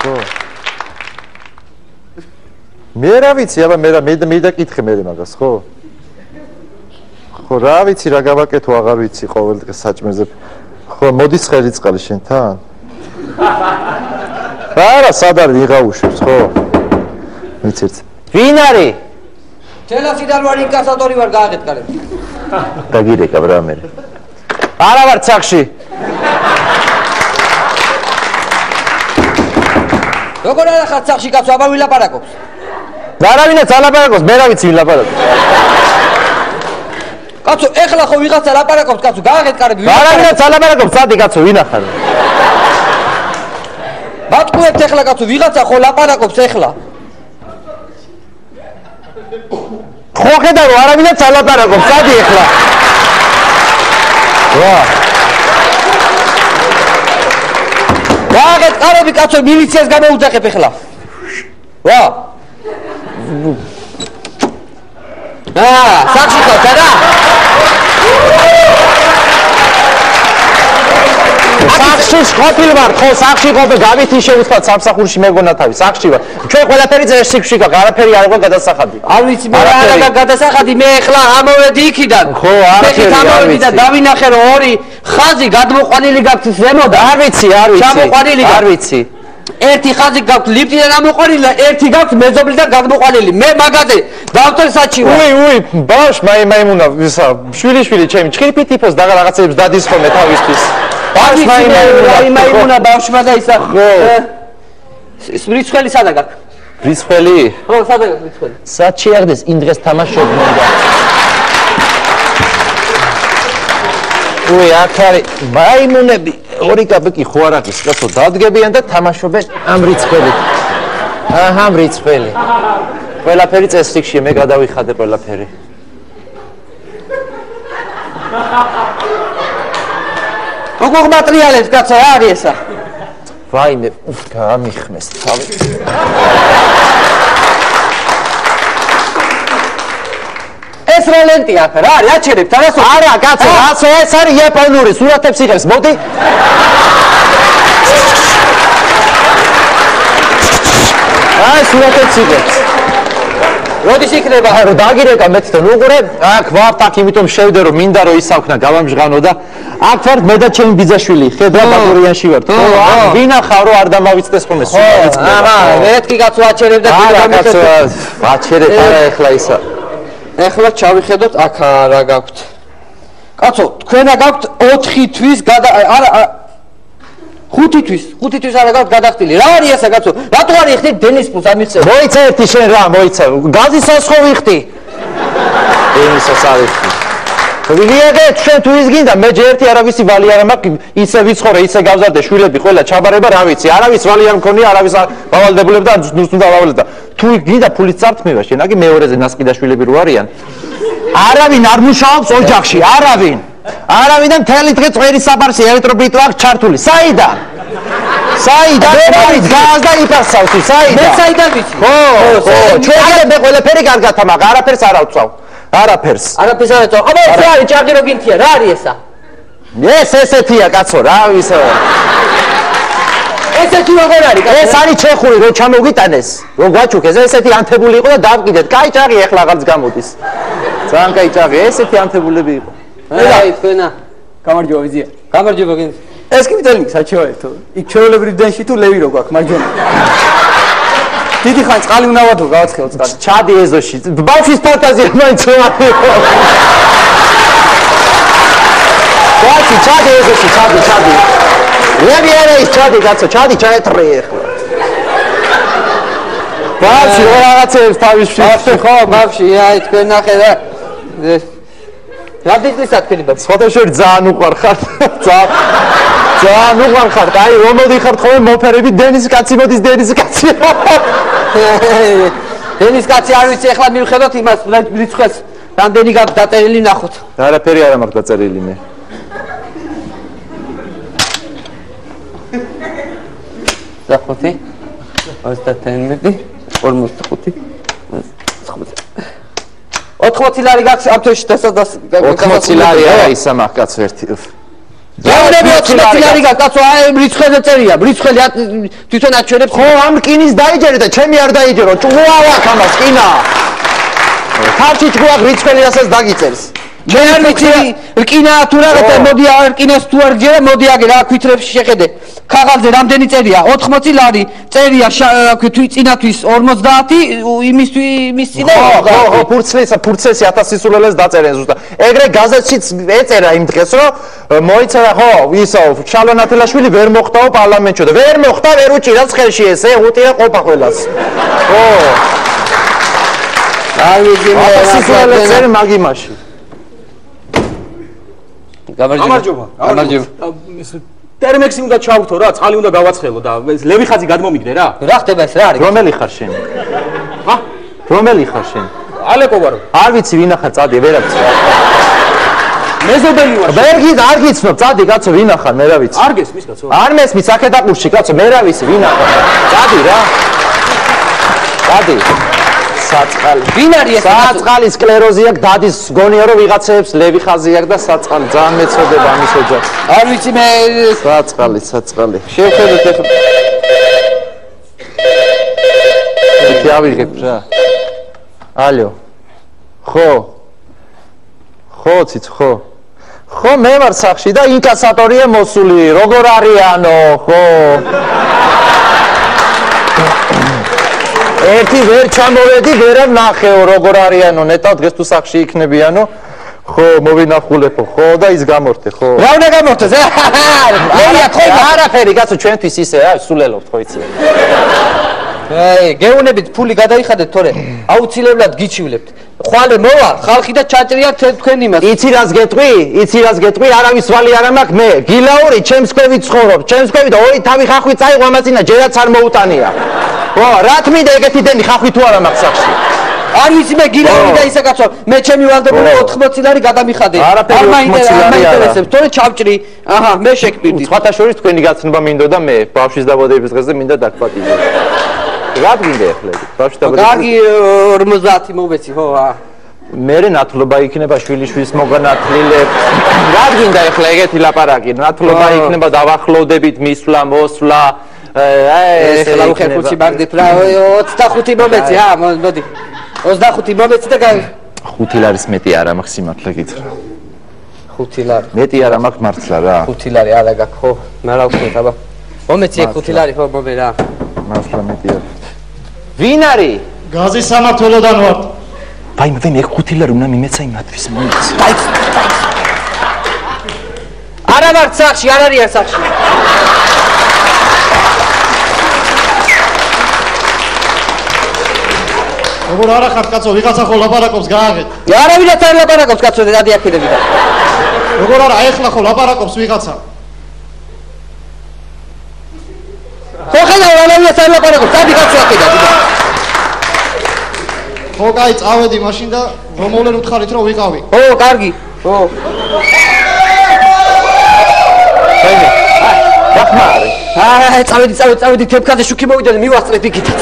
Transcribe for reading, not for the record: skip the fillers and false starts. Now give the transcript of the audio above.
ხო. მე რა ვიცი, აბა მე დაკითხე მე მაგას, ხო? ხო, რა ვიცი, რა გავაკეთო, აღარ ვიცი ყოველ დღე საჭმეზე. ხო, მოდის ხელიწყალი შენთან? არა, სად არის იღაუშებს, ხო? ვიცით. ვინ არის? ჩელასიდან ვარ ინკასატორი ვარ გააკეთკარებ. დაგირეკავ რა მე. არა ვარ ცახში. როგორ არა ხარ ცახში კაცო, აბა ვილაპარაკობს. არავინაც ალაპარაკობს, მე რა ვიცი ვინ ლაპარაკობს. კაცო, ეხლა ხო ვიღაცა ლაპარაკობს, კაცო, გააკეთკარები. არავინაც ალაპარაკობს, სადი კაცო, ვინ ახარ? ბატკუებთ ეხლა კაცო, ვიღაცა ხო ლაპარაკობს ეხლა. ხო ხედავ რომ არავინაც ალაპარაკობს, სადი ეხლა? ვა. გააკეთკარები კაცო, მილიციას გამოუძახებ ეხლა. ვა. საჭი ხოთა რა? სახში ყოფილ ვარ, ხო, სახში ყოფილ, გავითი შევუცვალ სამსახურში მეგონა თავი, სახში ვარ. ჩვენ ყველაფერი წესში ვშიგავ, არაფერი არ გვაქვს გადასახადი. არ ვიცი, მე რა არა გადასახადი, მე ეხლა ამოვედი იქიდან. ხო, არაფერი, არ ვიცი. და დავინახე რომ ორი ხაზი გადმოყვანილი გაქვს ზემოდან. არ ვიცი. ჩამოყვანილი არ ვიცი. ერთი ხაზი გაქვს ლიფტიდან ამოყვანილი და ერთი გაქვს მეზობლიდან გადმოყვანილი. მე მაგაზე დავწერსაჩი ვარ. უი, ბავშვ, მაიმუნა, ისა, შვილი, ჩემი, ჭირფი ტიპოს და რაღაცებს დადის ხოლმე თავისთვის. ბავშვ, მაიმუნა ბავშვმა და ისა. რიცხველი სადა გაქვს? რიცხველი? ხო, სადა გაქვს რიცხველი? სად შეახდეს იმ დღეს თამაშობ მინდა. უი, აქ არის მაიმუნები. ორი კაპიკი ხო არ არის, კაცო, დადგებიან და თამაშობენ ამ რიცხველით. ამ რიცხველი. ყველაფერი წესრიგშია, მე გადავიხადე ყველაფერი. როგორ მატრიალებს კაცო, რა არის ესა? ვაიმე, გამიხმეს თავი. ეს რა ლენტია ახლა? რა არის? აჩერებთ არასო? არა, კაცო, რაცო ეს არის იაპონური, სურათებს იღებს, მოდი. აი, სურათებს იღებს. როდის იქნება? რომ დაგირეკა მეცდენ, უყურე, აქ ვართ, აქ იმიტომ შევდე რომ მინდა რომ ისაუქნა, გავამჟღავნო და აქ ვართ მე და ჩემი ბიძაშვილი, ხედა ბაგორიანში ვართ. ხო, ვინახავ რომ არ დამავიწყდეს ხოლმე სულაც. აბა, მეთქი კაცო აჩერებ და კაცო, აჩერებ არა ეხლა ისა. ეხლა ჩავიხედოთ აქ რა გაქვთ. კაცო, თქვენა გაქვთ 4 თვის არა 5 თვის არა გაქვთ გადახდილი. რა არის ესა კაცო? რატო არ იხდით დენის ფულს ამიხსენ? მოიცა ერთი შენ რა, მოიცა. გაზისას ხო ვიხდი? დენისას არ ვიხდი. ვიგიაგე ჩვენ თუ ის გინდა მე ჯერ ერთი არავისი ვალი არ მაქვს, ისე ვიცხოვრე, ისე გავზარდე, შვილები ყველა ჩაბარება, რა ვიცი, არავის ვალი არ მქონია, არავის გავალდებულებ და ნუს უნდა დავალე და თუ გინდა ფულით წართმევა შენ, აგი მეორეზე ნასყიდა შვილები რო არიან. არავინ არ მუშაობს ოჯახში, არავინ და მთელი დღე წვერი საბარსი ელექტროპლიტა აქვს ჩართული. საიდან? არის გაზ და იფასავს, საიდან? მე საიდან ვიცი? ხო, ჩვენ მე ყველაფერი კარგად ამაღ, არაფერს არ ავწავ. არაფერს არ ავწავ. აბა ეს რა არის? ჭაღი რო გინთია, რა არის ესა? ესეთია კაცო, რა ვისა. ესეთი როგორ არის? ეს არის ჩეხური, რო ჩამოვიტანეს, რო გვაჩუქეს, ესეთი ანთებული იყო და დავკიდეთ. კაი ჭაღი ახლა აღარც გამოდის. ძალიან კაი ჭაღი, ესეთი ანთებულები იყო. აი, თქვენა. გამარჯობა ვიზია. გამარჯობა გინდ. ეს კი მიტელი საჩევაერთო. იქ ჩვეულებრივ დენში თუ ლევი რო გვაქვს, მარჯვენა. დიდი ხანი წყალი უნავადო, გავაცხელო წყალი. ჩადი ეზოში. ბავშვის ფანტაზია მაინც ვარი. ვაჩი, ჩადი ეზოში, ჩადი. ლევი არა ის ჩადი, კაცო, ჩაეტრე ახლა. ბავშვი რაღაცებს თავის ბავშვი ხო, ბავშვი, აი თქვენ ნახე რა. რა დისლისა თქვენი ბავშვი? სხვადასხვა ძალიან უყვარხართ. ძალიან უყვარხართ. აი რომ მოდიხართ ხოლმე მოფერები დენის კაცი მოდის დენის კაცი. დენის კაცი არ ვიცი ახლა მივხედოთ იმას რიცხვს რამდენი გაქვს დაწერილი ნახოთ. არაფერი არ მაქვს დაწერილი მე. დახოთი 25 45 80 ლარი გაქვს ამ თვეში დასადას 80 ლარი არა ისა მაქვს კაც ერთი გეუნები 14 ლარი გაკაცო, აი მრიცხელზე წერია, მრიცხელი თვითონ აჩვენებს. ხო, ამ რკინის დაიჯერე და ჩემი არ დაიჯერო, ჭუავ აქ ამას რკინა. თავში ჭუავ რიცხელი ასაც დაგიწერს. მე არ ვიცი რკინა თუ რაღაცა მოდი რკინას თუ არ გჯერა მოდი აგე რა ქვითრებში შეხედე ქაღალზე რამდენი წერია 80 ლარი წერია წინათვის 50 იმის წინა ხო ფურცლისა 1000 სისულელეს დაწერენ ზუსტად ეგრე გაზეთშიც ეწერა იმ დღეს რომ მოიწერა ხო ისო შალვა ნათელაშვილი ვერ მოხდაო პარლამენტში და ვერ მოხდა ვერ უჭირავს ხელში ესე უტირა ყოფა ყველას ხო არ ვიცი მე სისულელეს წერი მაგიმაში გამარჯობა. ტერმექსი უნდა ჩავთო რა, წყალი უნდა გავაცხელო და ლევი ხაზი გადმომიგდე რა. რა ხდება ეს რა არის? რომელი ხარ შენ? ხა? რომელი ხარ შენ? ალეკო ვარ. არ ვიცი ვინ ახარ, წადი, ვერაფერს. მეზობელი ვარ. ბერგი არ გიცნობ, წადი კაცო, ვინ ახარ, მე რა ვიცი. არ გესმის კაცო. არ მესმის, აქედაყურში კაცო, მე რა ვიცი, ვინ ახარ. წადი რა. წადი. საწყალი. ვინ არის ეს? საწყალი სკლეროზი აქვს, დადის გონია რომ ვიღაცებს ლევი ხაზი აქვს და საწყალი ძალიან მეწოდება ამის ოჯახს. არ ვიცი მე საწყალი. შევხედოთ ახლა. ერთი ავიღებ რა. ალო. ხო. ხო, ციც ხო. ხო, მე ვარ სახში და ინკასატორია მოსული. როგორ არიანო, ხო. ერთი ვერ ჩამოვედი, ვერა ნახეო როგორ არიანო, ნეტავ დღეს თუ სახში იქნებიანო. ხო, მოვინახულებო, ხო და ის გამორთე, ხო. რა უნდა გამორთეს? არაფერი, კაცო, ჩვენთვის ისე, სულელობთ, ხო იცი. გეუნებით ფული გადაიხადეთ თორე აუცილებლად გიჩივლებთ. ხვალე მოვა, ხალხი და ჩაჭრია თქვენ იმას. იცი რას გეტყვი? არავის ვალი არ მაქვს მე. გილაური ჩემს ქვევით ცხოვრობ. ჩემს ქვევით და ორი თავი ხახვი წაიღო ამაცინა ჯერაც არ მოუტანია. ხო, რა თმიდა ეგეთი დენი ხახვი თუ არა მაქვს სახში. არ ვიცი მე გილაური და ისა კაცო, მე ჩემი ვალდებული 80 ლარი გადამიხადე. არაფერი 80 ლარი არა. მაინტერესებს, თორე ჩავჭრი. აჰა, მე შეკპირდი. სხვათა შორის თქვენი გაცნობა მინდოდა მე, ბავშვის დაბადების დღეზე მინდა დაგპატიჟო. რა გინდა ახლა? ბავშვის დაბადების კარგი 50 მოვეცი, ხო, მერე ნათლობა იქნება შვილიშვილის მოგანათლილებს. რა გინდა ახლა ეგეთი ლაპარაკი? ნათლობა იქნება დავახლოვდებით მისვლა, მოსვლა. ეს ახლა უხერხუცი მაგდით რა 25 მომეცი, მოდი. 25 მომეცი და 5 ლარის მეტი არა მაქვს სიმართლე გითხრა. 5 ლარი. მეტი არა მაქვს მართლა რა. 5 ლარი არა გაქვს, ხო? მე რა ვქნით, აბა. მომეცი 5 ლარი ხო მომე რა. მართლა მეტი არა. ვინ არის? გაზის სამართველოდან ვარ. ვაიმე, მე 5 ლარი უნდა მიმეცა იმათთვის მომეცი. არა ვარ სახში, არ არის სახში. როგორ არა ხარ კაცო, ვიღაცა ხო ლაპარაკობს გააღეთ. არავითარ არ ლაპარაკობს კაცო, დადიაქირები და. როგორ არა, ეხლა ხო ლაპარაკობს ვიღაცა. ხო ხედავ, არავითარ არ ლაპარაკობს, დადი კაცო აქედა. ხო, კაი, წავედი მაშინ და რომოვლენ უთხარით რომ ვიყავი. ხო, კარგი. ხო. დახმარე. წავედი, თეფქაზე შუქი მოვიდა და მივასწრეთ იქითაც.